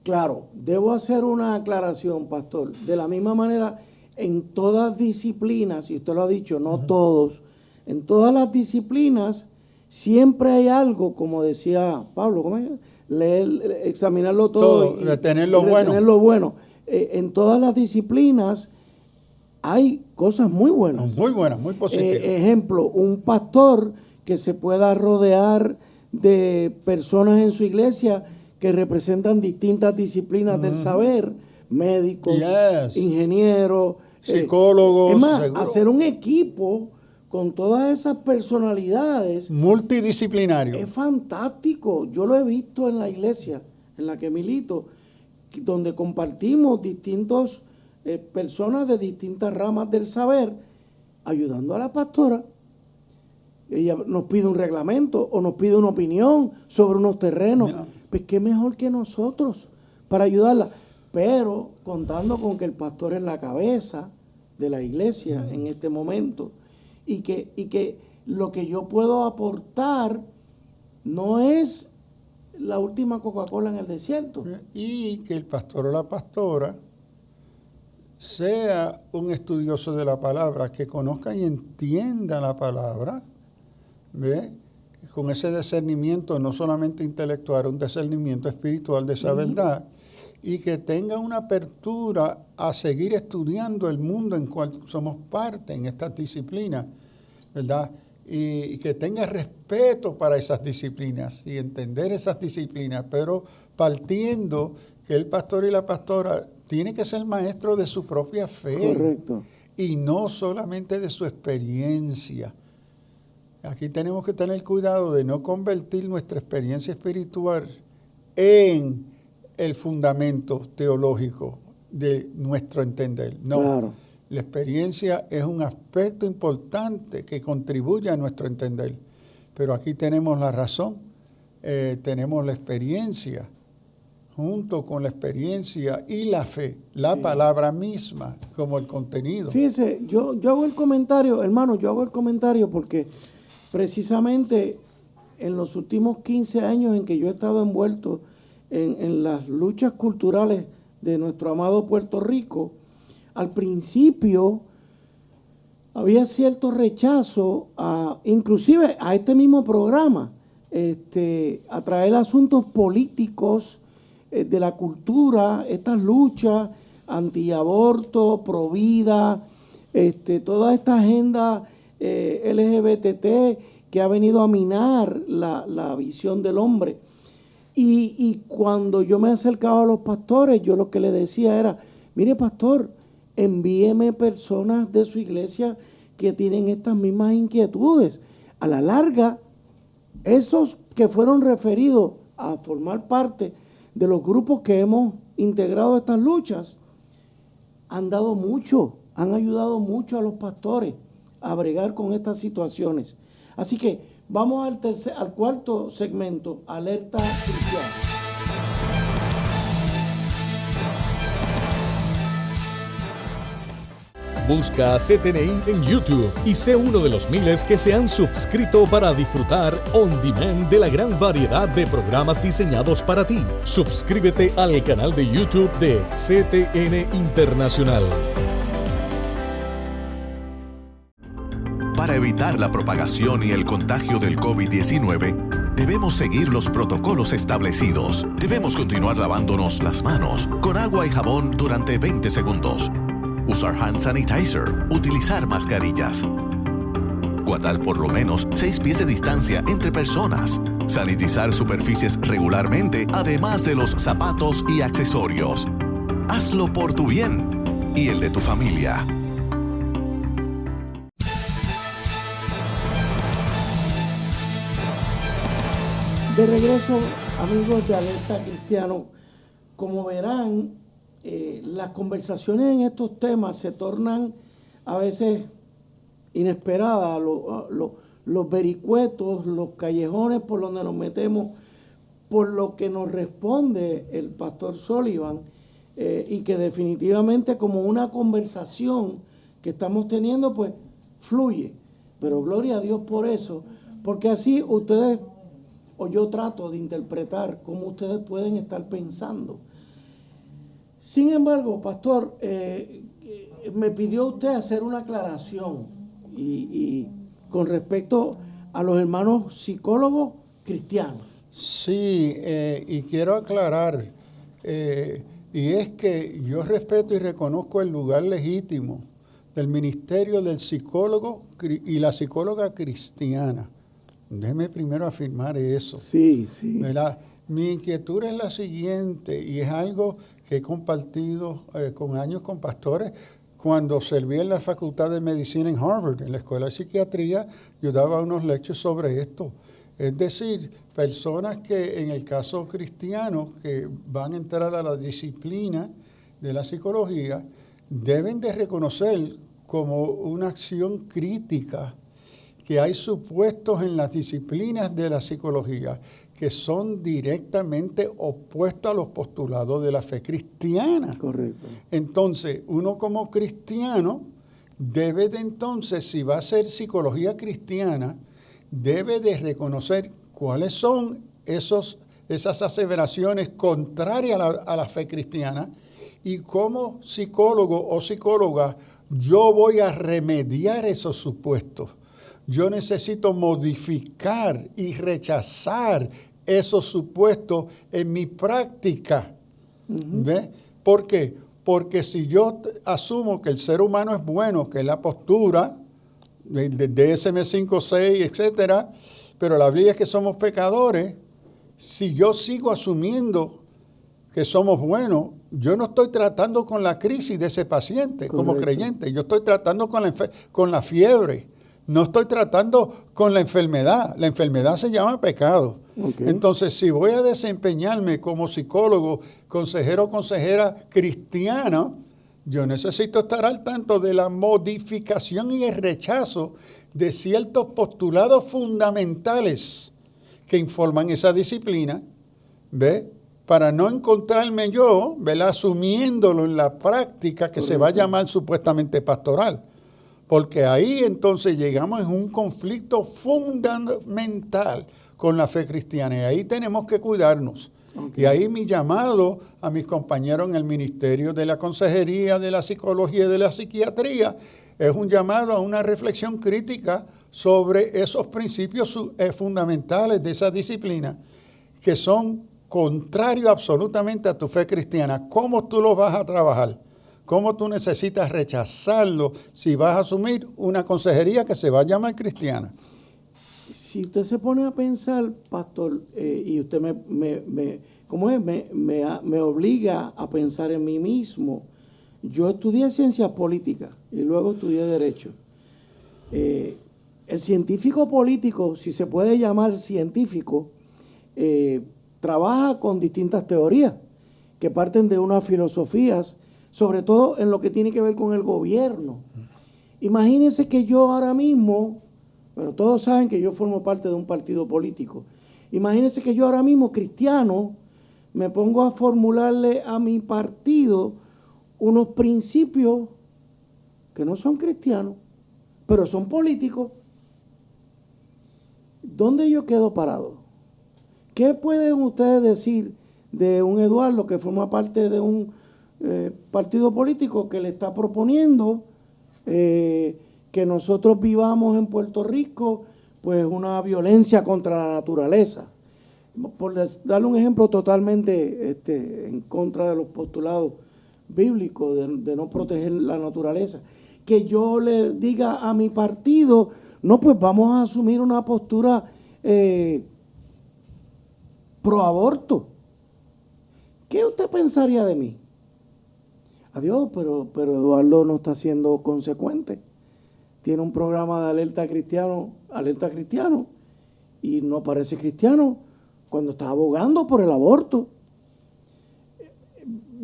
Claro, debo hacer una aclaración, pastor. De la misma manera, en todas disciplinas, y usted lo ha dicho, no todos, en todas las disciplinas siempre hay algo, como decía Pablo, ¿cómo es? Leer, examinarlo todo y retener lo bueno. En todas las disciplinas hay cosas muy buenas. Muy buenas, muy positivas. Ejemplo, un pastor que se pueda rodear de personas en su iglesia que representan distintas disciplinas del saber, médicos, ingenieros, psicólogos. Es más, seguro. hacer un equipo con todas esas personalidades multidisciplinario. Es fantástico. Yo lo he visto en la iglesia en la que milito, donde compartimos distintas personas de distintas ramas del saber, ayudando a la pastora. Ella nos pide un reglamento o nos pide una opinión sobre unos terrenos. No. Pues qué mejor que nosotros para ayudarla. Pero contando con que el pastor es la cabeza de la iglesia en este momento, y que lo que yo puedo aportar no es la última Coca-Cola en el desierto. Y que el pastor o la pastora sea un estudioso de la palabra, que conozca y entienda la palabra, ¿ve?, con ese discernimiento no solamente intelectual, un discernimiento espiritual de esa verdad, y que tenga una apertura a seguir estudiando el mundo en cual somos parte en estas disciplinas, ¿verdad? Y que tenga respeto para esas disciplinas y entender esas disciplinas, pero partiendo que el pastor y la pastora tiene que ser maestro de su propia fe. Correcto. Y no solamente de su experiencia. Aquí tenemos que tener cuidado de no convertir nuestra experiencia espiritual en el fundamento teológico de nuestro entender. No, claro. La experiencia es un aspecto importante que contribuye a nuestro entender. Pero aquí tenemos la razón, tenemos la experiencia, junto con la experiencia y la fe, la palabra misma como el contenido. Fíjese, yo hago el comentario, hermano, porque precisamente en los últimos 15 años en que yo he estado envuelto en las luchas culturales de nuestro amado Puerto Rico, al principio había cierto rechazo inclusive a este mismo programa, a traer asuntos políticos de la cultura, estas luchas antiaborto, provida, toda esta agenda LGBT que ha venido a minar la visión del hombre. Y cuando yo me acercaba a los pastores, yo lo que le decía era, mire pastor, envíeme personas de su iglesia que tienen estas mismas inquietudes. A la larga, esos que fueron referidos a formar parte de los grupos que hemos integrado estas luchas, han dado mucho, han ayudado mucho a los pastores a bregar con estas situaciones. Así que vamos al cuarto segmento, Alerta Cristiana. Busca CTNI en YouTube y sé uno de los miles que se han suscrito para disfrutar on demand de la gran variedad de programas diseñados para ti. Suscríbete al canal de YouTube de CTN Internacional. Para evitar la propagación y el contagio del COVID-19, debemos seguir los protocolos establecidos. Debemos continuar lavándonos las manos con agua y jabón durante 20 segundos. Usar hand sanitizer, utilizar mascarillas. Guardar por lo menos 6 pies de distancia entre personas. Sanitizar superficies regularmente, además de los zapatos y accesorios. Hazlo por tu bien y el de tu familia. De regreso, amigos de Alerta Cristiano, como verán, las conversaciones en estos temas se tornan a veces inesperadas, los vericuetos, los callejones por donde nos metemos, por lo que nos responde el pastor Sullivan, y que definitivamente como una conversación que estamos teniendo, pues fluye. Pero gloria a Dios por eso, porque así ustedes, o yo trato de interpretar cómo ustedes pueden estar pensando. Sin embargo, pastor, me pidió usted hacer una aclaración y con respecto a los hermanos psicólogos cristianos. Sí, y quiero aclarar, y es que yo respeto y reconozco el lugar legítimo del ministerio del psicólogo y la psicóloga cristiana. Déjeme primero afirmar eso. Sí, sí. ¿Verdad? Mi inquietud es la siguiente, y es algo que he compartido con años con pastores. Cuando serví en la Facultad de Medicina en Harvard, en la Escuela de Psiquiatría, yo daba unos lectures sobre esto. Es decir, personas que en el caso cristiano, que van a entrar a la disciplina de la psicología, deben de reconocer como una acción crítica que hay supuestos en las disciplinas de la psicología que son directamente opuestos a los postulados de la fe cristiana. Correcto. Entonces, uno como cristiano debe de entonces, si va a hacer psicología cristiana, debe de reconocer cuáles son esas aseveraciones contrarias a la fe cristiana y como psicólogo o psicóloga yo voy a remediar esos supuestos. Yo necesito modificar y rechazar esos supuestos en mi práctica. ¿Ves? ¿Por qué? Porque si yo asumo que el ser humano es bueno, que es la postura de DSM-5, 6, etcétera, pero la Biblia es que somos pecadores, si yo sigo asumiendo que somos buenos, yo no estoy tratando con la crisis de ese paciente. Correcto. Como creyente, yo estoy tratando con la fiebre. No estoy tratando con la enfermedad. La enfermedad se llama pecado. Okay. Entonces, si voy a desempeñarme como psicólogo, consejero o consejera cristiana, yo necesito estar al tanto de la modificación y el rechazo de ciertos postulados fundamentales que informan esa disciplina, ¿ve? Para no encontrarme yo, ¿verdad?, asumiéndolo en la práctica que se va a llamar supuestamente pastoral. Porque ahí entonces llegamos en un conflicto fundamental con la fe cristiana y ahí tenemos que cuidarnos. Y ahí mi llamado a mis compañeros en el Ministerio de la Consejería, de la Psicología y de la Psiquiatría es un llamado a una reflexión crítica sobre esos principios fundamentales de esa disciplina que son contrarios absolutamente a tu fe cristiana. ¿Cómo tú los vas a trabajar? ¿Cómo tú necesitas rechazarlo si vas a asumir una consejería que se va a llamar cristiana? Si usted se pone a pensar, pastor, y usted me obliga a pensar en mí mismo. Yo estudié ciencias políticas y luego estudié derecho. El científico político, si se puede llamar científico, trabaja con distintas teorías que parten de unas filosofías, sobre todo en lo que tiene que ver con el gobierno. Imagínense que yo ahora mismo, bueno, todos saben que yo formo parte de un partido político. Imagínense que yo ahora mismo, cristiano, me pongo a formularle a mi partido unos principios que no son cristianos, pero son políticos. ¿Dónde yo quedo parado? ¿Qué pueden ustedes decir de un Eduardo que forma parte de un partido político que le está proponiendo que nosotros vivamos en Puerto Rico pues una violencia contra la naturaleza? Por darle un ejemplo totalmente en contra de los postulados bíblicos de no proteger la naturaleza, que yo le diga a mi partido, no, pues vamos a asumir una postura pro aborto. ¿Qué usted pensaría de mí? Adiós, pero Eduardo no está siendo consecuente. Tiene un programa de alerta cristiano, y no parece cristiano cuando está abogando por el aborto.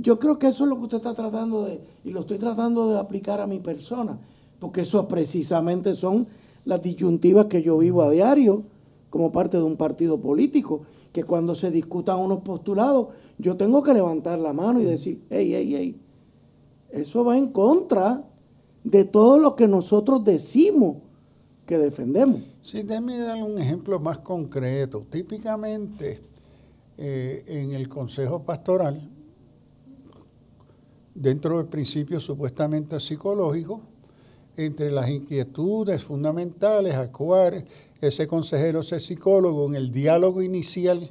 Yo creo que eso es lo que usted está tratando y lo estoy tratando de aplicar a mi persona, porque eso precisamente son las disyuntivas que yo vivo a diario como parte de un partido político, que cuando se discutan unos postulados, yo tengo que levantar la mano y decir, hey, eso va en contra de todo lo que nosotros decimos que defendemos. Sí, déjeme dar un ejemplo más concreto. Típicamente, en el Consejo Pastoral, dentro del principio supuestamente psicológico, entre las inquietudes fundamentales a cual ese consejero, ese psicólogo, en el diálogo inicial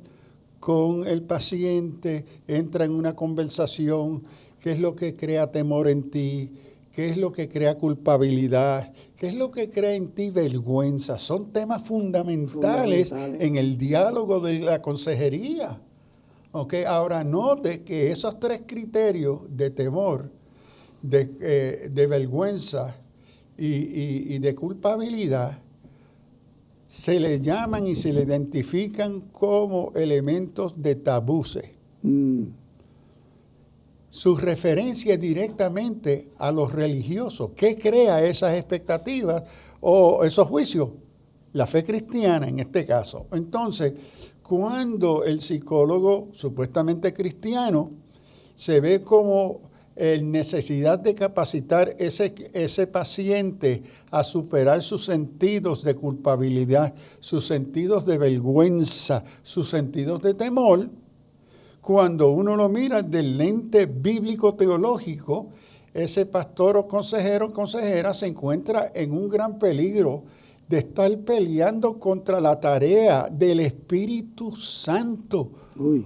con el paciente, entra en una conversación, qué es lo que crea temor en ti, qué es lo que crea culpabilidad, qué es lo que crea en ti vergüenza. Son temas fundamentales en el diálogo de la consejería. Okay. Ahora, note que esos tres criterios de temor, de vergüenza y de culpabilidad se le llaman y se le identifican como elementos de tabúes. Su referencia es directamente a los religiosos. ¿Qué crea esas expectativas o esos juicios? La fe cristiana en este caso. Entonces, cuando el psicólogo supuestamente cristiano se ve como necesidad de capacitar ese paciente a superar sus sentidos de culpabilidad, sus sentidos de vergüenza, sus sentidos de temor, cuando uno lo mira del lente bíblico-teológico, ese pastor o consejero o consejera se encuentra en un gran peligro de estar peleando contra la tarea del Espíritu Santo.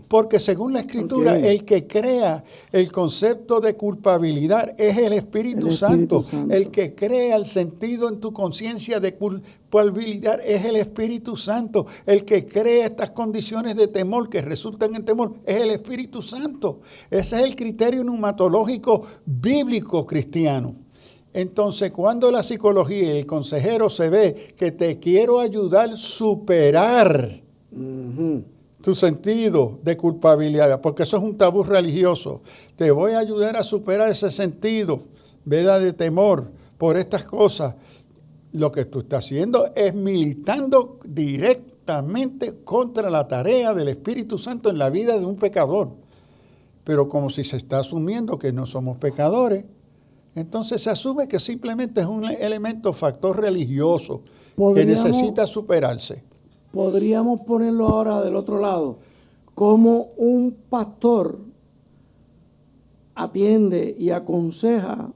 Porque según la Escritura, el que crea el concepto de culpabilidad es el Espíritu Santo. El que crea el sentido en tu conciencia de culpabilidad es el Espíritu Santo. El que crea estas condiciones de temor que resultan en temor es el Espíritu Santo. Ese es el criterio neumatológico bíblico cristiano. Entonces, cuando la psicología y el consejero se ve que te quiero ayudar a superar tu sentido de culpabilidad, porque eso es un tabú religioso, te voy a ayudar a superar ese sentido, ¿verdad?, de temor por estas cosas, lo que tú estás haciendo es militando directamente contra la tarea del Espíritu Santo en la vida de un pecador. Pero como si se está asumiendo que no somos pecadores, entonces se asume que simplemente es un elemento, factor religioso que necesita superarse. Podríamos ponerlo ahora del otro lado. cómo un pastor atiende y aconseja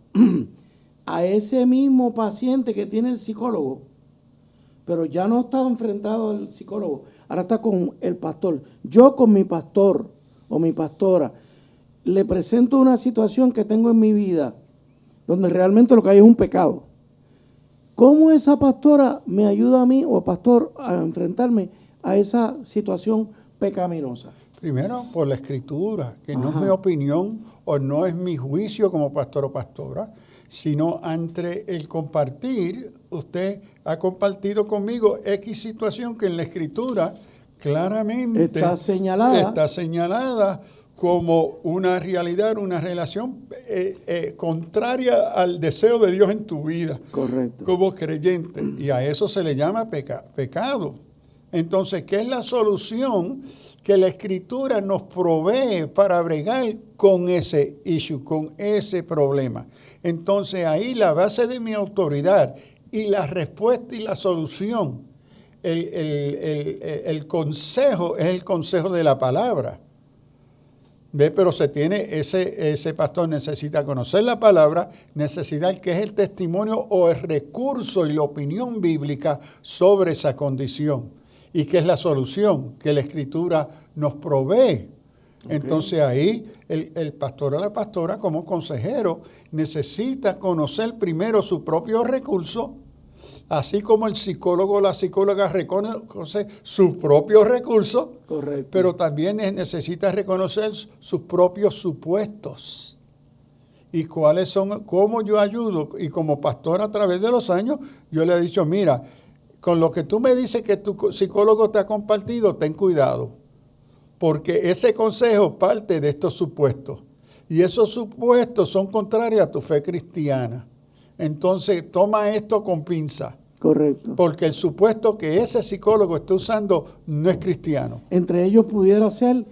a ese mismo paciente que tiene el psicólogo, pero ya no está enfrentado al psicólogo, ahora está con el pastor. Yo con mi pastor o mi pastora le presento una situación que tengo en mi vida donde realmente lo que hay es un pecado. ¿Cómo esa pastora me ayuda a mí o pastor a enfrentarme a esa situación pecaminosa? Primero, por la Escritura, que no es mi opinión o no es mi juicio como pastor o pastora, sino entre el compartir. Usted ha compartido conmigo X situación que en la Escritura claramente está señalada como una realidad, una relación contraria al deseo de Dios en tu vida. Correcto. Como creyente. Y a eso se le llama pecado. Entonces, ¿qué es la solución que la Escritura nos provee para bregar con ese issue, con ese problema? Entonces, ahí la base de mi autoridad y la respuesta y la solución, el consejo es el consejo de la palabra. ¿Ve? Pero se tiene, ese pastor necesita conocer la palabra, necesita el que es el testimonio o el recurso y la opinión bíblica sobre esa condición. ¿Y qué es la solución? Que la Escritura nos provee. Okay. Entonces ahí el pastor o la pastora como consejero necesita conocer primero su propio recurso, así como el psicólogo o la psicóloga reconoce sus propios recursos. Correcto. Pero también necesita reconocer sus propios supuestos. ¿Y cuáles son? ¿Cómo yo ayudo? Y como pastor a través de los años, yo le he dicho, mira, con lo que tú me dices que tu psicólogo te ha compartido, ten cuidado. Porque ese consejo parte de estos supuestos. Y esos supuestos son contrarios a tu fe cristiana. Entonces, toma esto con pinza. Correcto. Porque el supuesto que ese psicólogo está usando no es cristiano. Entre ellos pudiera ser,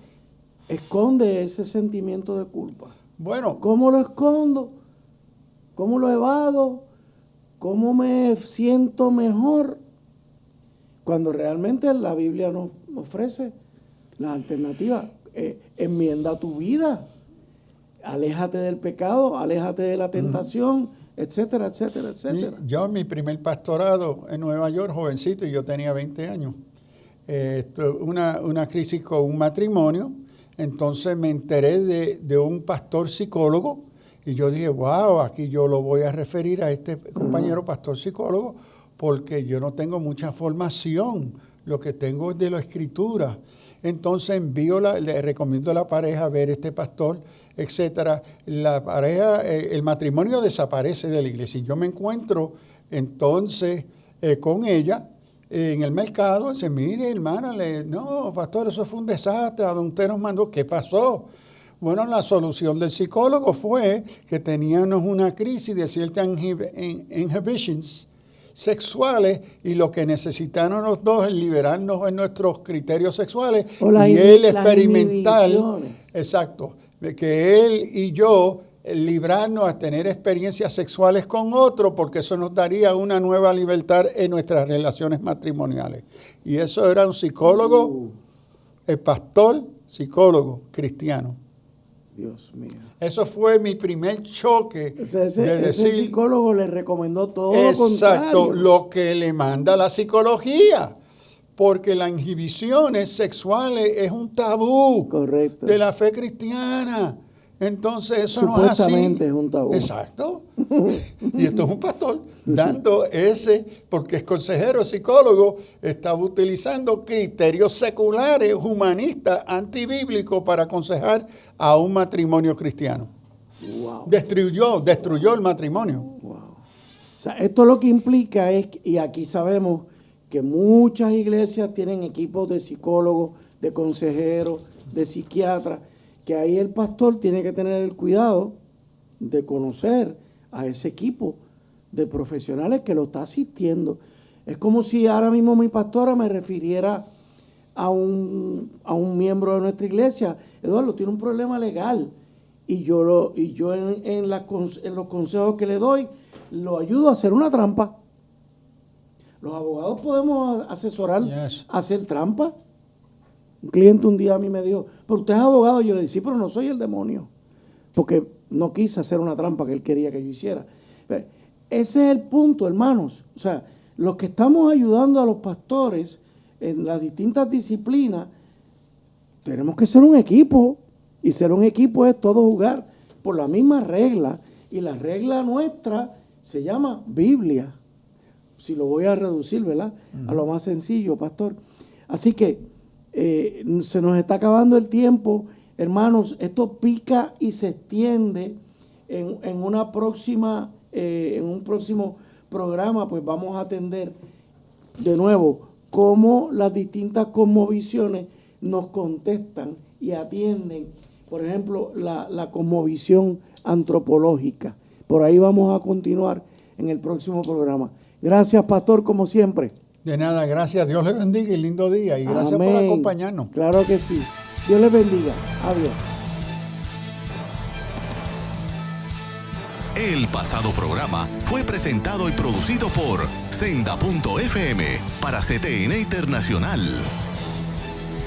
esconde ese sentimiento de culpa. Bueno. ¿Cómo lo escondo? ¿Cómo lo evado? ¿Cómo me siento mejor? Cuando realmente la Biblia nos ofrece la alternativa. Enmienda tu vida. Aléjate del pecado, aléjate de la tentación, etcétera, etcétera, etcétera. Yo en mi primer pastorado en Nueva York, jovencito, y yo tenía 20 años, una crisis con un matrimonio, entonces me enteré de un pastor psicólogo y yo dije, wow, aquí yo lo voy a referir a este compañero pastor psicólogo porque yo no tengo mucha formación, lo que tengo es de la Escritura. Entonces le recomiendo a la pareja ver este pastor, etcétera. La pareja, el matrimonio desaparece de la iglesia. Y yo me encuentro entonces con ella en el mercado. Dice, mire, hermana, no, pastor, eso fue un desastre. ¿A dónde usted nos mandó? ¿Qué pasó? Bueno, la solución del psicólogo fue que teníamos una crisis de ciertas inhibitions sexuales y lo que necesitaron los dos es liberarnos en nuestros criterios sexuales y él experimentar, exacto, de que él y yo librarnos a tener experiencias sexuales con otro porque eso nos daría una nueva libertad en nuestras relaciones matrimoniales. Y eso era un psicólogo, el pastor, psicólogo cristiano. Dios mío. Eso fue mi primer choque. Ese psicólogo le recomendó todo lo contrario. Exacto, lo que le manda la psicología. Porque las inhibiciones sexuales es un tabú. Correcto. De la fe cristiana. Entonces eso no es así. Supuestamente es un tabú. Exacto. Y esto es un pastor dando porque es consejero, psicólogo, estaba utilizando criterios seculares, humanistas, antibíblicos para aconsejar a un matrimonio cristiano. Wow. Destruyó el matrimonio. Wow. O sea, esto lo que implica es, y aquí sabemos que muchas iglesias tienen equipos de psicólogos, de consejeros, de psiquiatras, que ahí el pastor tiene que tener el cuidado de conocer a ese equipo de profesionales que lo está asistiendo. Es como si ahora mismo mi pastora me refiriera a un miembro de nuestra iglesia. Eduardo tiene un problema legal y yo en los consejos que le doy lo ayudo a hacer una trampa. Los abogados podemos asesorar a hacer trampa. Un cliente un día a mí me dijo, pero usted es abogado. Yo le dije, sí, pero no soy el demonio. Porque no quise hacer una trampa que él quería que yo hiciera. Pero ese es el punto, hermanos. O sea, los que estamos ayudando a los pastores en las distintas disciplinas, tenemos que ser un equipo. Y ser un equipo es todo jugar por la misma regla. Y la regla nuestra se llama Biblia. Si lo voy a reducir, ¿verdad? A lo más sencillo, pastor. Así que se nos está acabando el tiempo. Hermanos, esto pica y se extiende en un próximo programa, pues vamos a atender de nuevo cómo las distintas cosmovisiones nos contestan y atienden, por ejemplo, la cosmovisión antropológica. Por ahí vamos a continuar en el próximo programa. Gracias, pastor, como siempre. De nada, gracias. Dios le bendiga y lindo día. Y gracias por acompañarnos. Claro que sí. Dios les bendiga. Adiós. El pasado programa fue presentado y producido por Senda.fm para CTN Internacional.